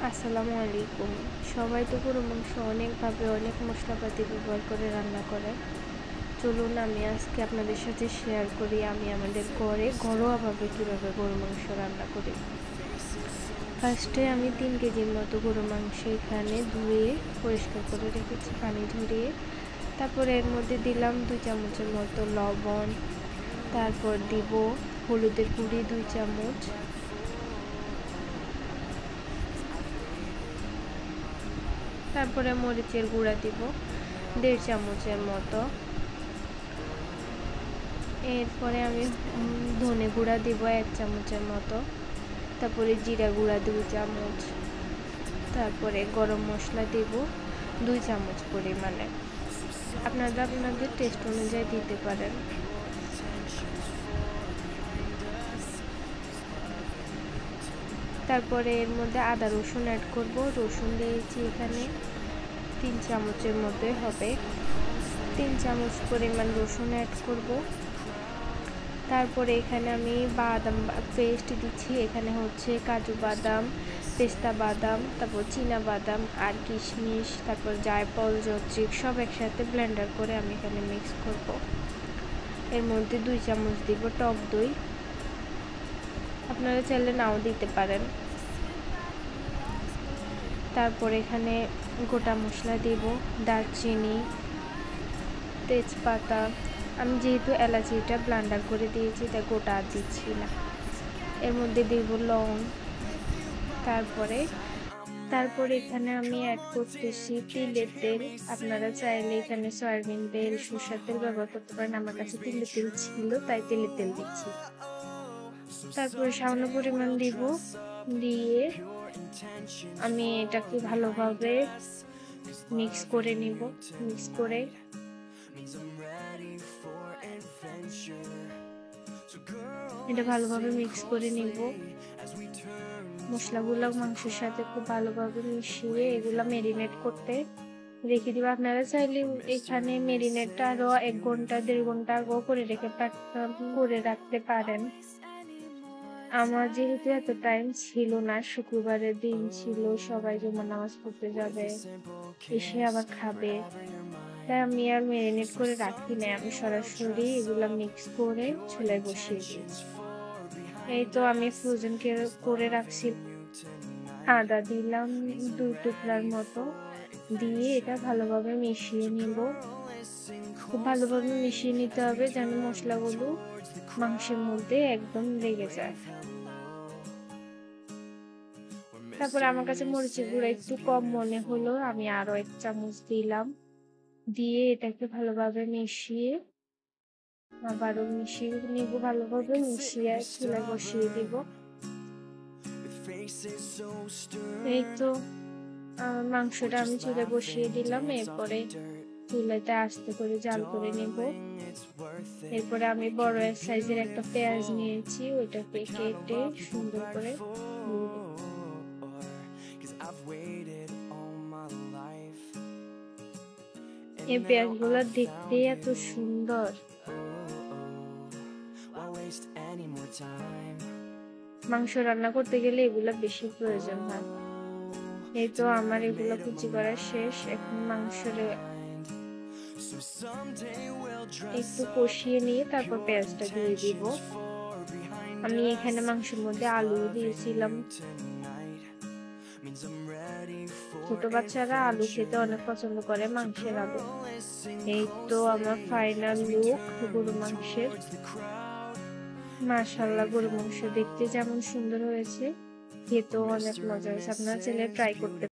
আসসালামু আলাইকুম। সবাই তো গরুর মাংস অনেকভাবে অনেক মশলাপাতি ব্যবহার করে রান্না করে। চলুন আমি আজকে আপনাদের সাথে শেয়ার করি আমি আমাদের ঘরে ঘরোয়াভাবে কীভাবে গরুর মাংস রান্না করি। ফার্স্টে আমি 3 কেজির মতো গরুর মাংস এখানে ধুয়ে পরিষ্কার করে রেখেছি পানি ঝরিয়ে। তারপরে এর মধ্যে দিলাম 2 চামচের মতো লবণ, তারপর দিব হলুদের গুঁড়ি 2 চামচ, তারপরে মরিচের গুঁড়া দিব 1.5 চামচের মতো। এরপরে আমি ধনে গুঁড়া দিব 1 চামচের মতো, তারপরে জিরা গুঁড়া 2 চামচ, তারপরে গরম মশলা দিব 2 চামচ পরিমাণে। আপনারা আপনাদের টেস্ট অনুযায়ী দিতে পারেন। তারপরে এর মধ্যে আদা রসুন অ্যাড করব। রসুন দিয়েছি এখানে 3 চামচের মধ্যে হবে, 3 চামচ পরিমাণ রসুন অ্যাড করব। তারপরে এখানে আমি বাদাম পেস্ট দিচ্ছি। এখানে হচ্ছে কাজু বাদাম, পেস্তা বাদাম, তারপর চীনা বাদাম আর কিশমিশ, তারপর জায়ফল, জয়ত্রী সব একসাথে ব্লেন্ডার করে আমি এখানে মিক্স করব। এর মধ্যে 2 চামচ দিব টক দই, আপনারা চাইলে নাও দিতে পারেন। তারপর এখানে গোটা মশলা দিব, দারচিনি, তেজপাতা। আমি যেহেতু এলাচিটা ব্লেন্ডার করে দিয়েছি তাই গোটা আর দিচ্ছি না। এর মধ্যে দিব লং। তারপরে এখানে আমি অ্যাড করতেছি তিলের তেল। আপনারা চাইলে এখানে সয়াবিন তেল, সরষের তেল ব্যবহার করতে পারেন। আমার কাছে তিলের তেল ছিল তাই তিলের তেল দিচ্ছি। তারপরে সামান্য পরিমাণ দিব, দিয়ে আমি এটাকে ভালোভাবে মিক্স করে নিব। মিক্স করে এটা ভালোভাবে মিক্স করে নিব। মশলাগুলো মাংসের সাথে খুব ভালোভাবে মিশিয়ে এগুলা মেরিনেট করতে রেখে দিব। আপনারা চাইলে এখানে মেরিনেটটা আরো 1 ঘন্টা 1.5 ঘন্টা আগেও করে রাখতে পারেন। আমার যেহেতু এত টাইম ছিল না, শুক্রবারের দিন ছিল, সবাই জুমার নামাজ পড়তে যাবে, এসে আবার খাবে, তাই আমি আর মেরিনেট করে রাখি না। আমি সরাসরি এগুলা মিক্স করে চুলায় বসিয়ে দিয়েছি। এই তো আমি ফ্রোজেন করে রাখছি। আদা দিলাম 2 টুকরার মতো, দিয়ে এটা ভালোভাবে মিশিয়ে নিব। খুব ভালোভাবে মিশিয়ে নিতে হবে যেন মশলাগুলো মাংসের মধ্যে একদম লেগে যায়। তারপরে আমার কাছে মরিচের গুঁড়া একটু কম মনে হলো, আমি আরো 1 চামচ দিলাম। দিয়ে এটাকে ভালোভাবে মিশিয়ে আবারও মিশিয়ে নিব। ভালোভাবে মিশিয়ে চুলায় বসিয়ে দিব। এই তো মাংসটা আমি চুলায় বসিয়ে দিলাম। এরপরে চুলাতে আস্তে করে জাল করে নেব। এরপরে আমি বড় সাইজের একটা পেঁয়াজ নিয়েছি, ওইটাকে কেটে সুন্দর করে এই পেঁয়াজগুলো দেখতে এত সুন্দর। মাংস রান্না করতে গেলে এগুলা বেশি প্রয়োজন হয়। এই তো আমার এগুলো কুচি করা শেষ। এখন মাংসরে একটু কষিয়ে নিয়ে তারপর পেঁয়াজটা দিয়ে দিব। আমি এখানে মাংসের মধ্যে আলু দিয়েছিলাম। ছোট বাচ্চারা আলু খেতে অনেক পছন্দ করে, মাংসের আলু। এই তো আমার ফাইনাল লুক গরুর মাংসের। মাশাআল্লাহ, গরুর মাংস দেখতে যেমন সুন্দর হয়েছে, খেতেও অনেক মজা হয়েছে। আপনারা চাইলে ট্রাই করতে